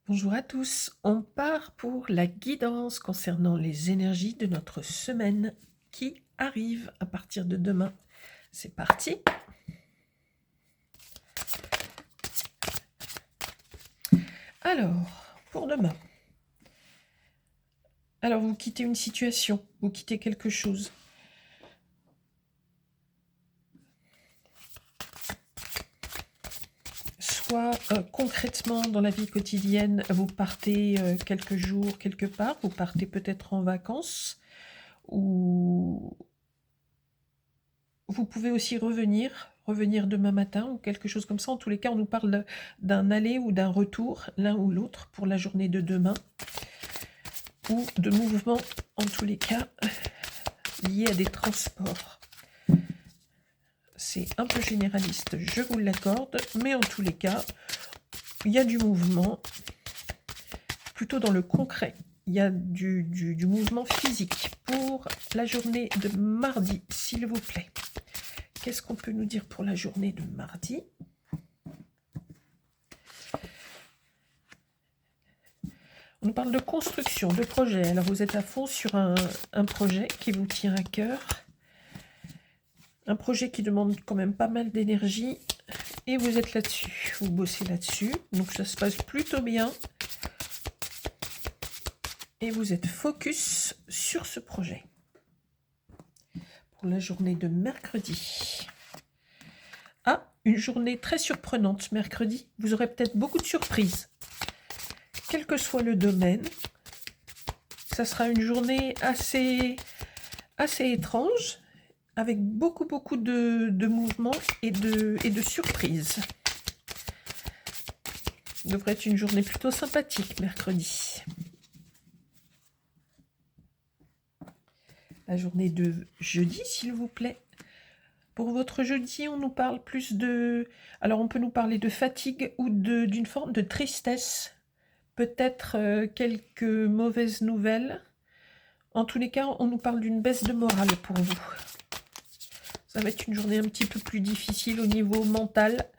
Bonjour à tous, on part pour la guidance concernant les énergies de notre semaine qui arrive à partir de demain. C'est parti. Alors, pour demain. Alors, vous quittez une situation, vous quittez quelque chose. Soit concrètement dans la vie quotidienne, vous partez quelques jours quelque part, vous partez peut-être en vacances, ou vous pouvez aussi revenir demain matin ou quelque chose comme ça. En tous les cas, on nous parle d'un aller ou d'un retour, l'un ou l'autre, pour la journée de demain, ou de mouvement, en tous les cas, liés à des transports. C'est un peu généraliste, je vous l'accorde, mais en tous les cas, il y a du mouvement, plutôt dans le concret. Il y a du mouvement physique pour la journée de mardi, s'il vous plaît. Qu'est-ce qu'on peut nous dire pour la journée de mardi ? On nous parle de construction, de projet. Alors vous êtes à fond sur un projet qui vous tient à cœur. Un projet qui demande quand même pas mal d'énergie. Et vous êtes là-dessus. Vous bossez là-dessus. Donc ça se passe plutôt bien. Et vous êtes focus sur ce projet. Pour la journée de mercredi. Ah, une journée très surprenante mercredi. Vous aurez peut-être beaucoup de surprises. Quel que soit le domaine, ça sera une journée assez étrange, avec beaucoup de mouvements et de surprises. Ça devrait être une journée plutôt sympathique mercredi. La journée de jeudi, s'il vous plaît. Pour votre jeudi, on nous parle plus de... Alors, on peut nous parler de fatigue ou d'une forme de tristesse. Peut-être quelques mauvaises nouvelles. En tous les cas, on nous parle d'une baisse de morale pour vous. Ça va être une journée un petit peu plus difficile au niveau mental.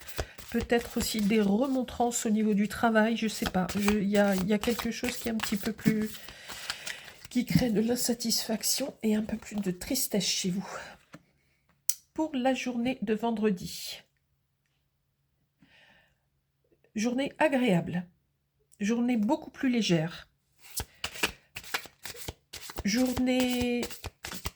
Peut-être aussi des remontrances au niveau du travail, je ne sais pas. Il y a quelque chose qui est un petit peu plus... qui crée de l'insatisfaction et un peu plus de tristesse chez vous. Pour la journée de vendredi. Journée agréable. Journée beaucoup plus légère. Journée...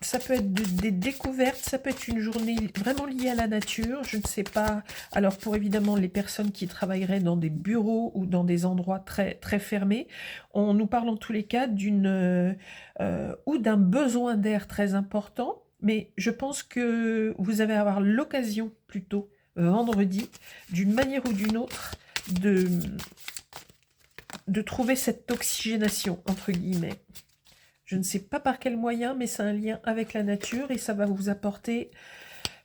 Ça peut être des découvertes, ça peut être une journée vraiment liée à la nature, je ne sais pas. Alors pour évidemment les personnes qui travailleraient dans des bureaux ou dans des endroits très, très fermés, on nous parle en tous les cas ou d'un besoin d'air très important, mais je pense que vous allez avoir l'occasion plutôt vendredi, d'une manière ou d'une autre, de trouver cette oxygénation, entre guillemets. Je ne sais pas par quel moyen, mais c'est un lien avec la nature et ça va vous apporter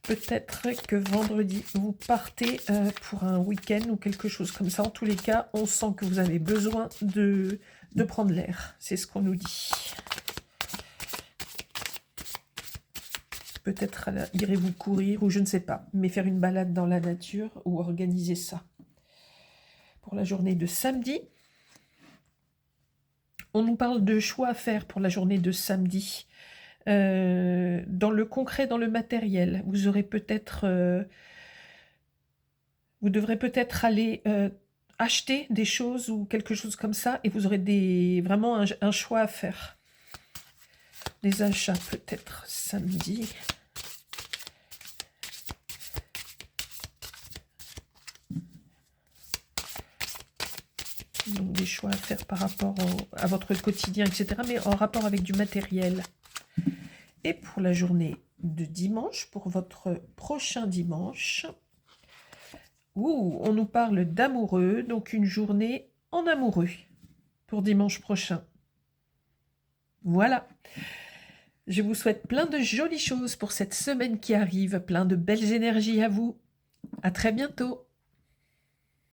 peut-être que vendredi, vous partez pour un week-end ou quelque chose comme ça. En tous les cas, on sent que vous avez besoin de prendre l'air. C'est ce qu'on nous dit. Peut-être irez-vous courir ou je ne sais pas, mais faire une balade dans la nature ou organiser ça. Pour la journée de samedi, on nous parle de choix à faire pour la journée de samedi. Dans le concret, dans le matériel, vous aurez peut-être... vous devrez peut-être aller acheter des choses ou quelque chose comme ça et vous aurez vraiment un choix à faire. Des achats peut-être samedi. Donc des choix à faire par rapport à votre quotidien, etc. Mais en rapport avec du matériel. Et pour la journée de dimanche, pour votre prochain dimanche, on nous parle d'amoureux, donc une journée en amoureux pour dimanche prochain. Voilà. Je vous souhaite plein de jolies choses pour cette semaine qui arrive, plein de belles énergies à vous. À très bientôt.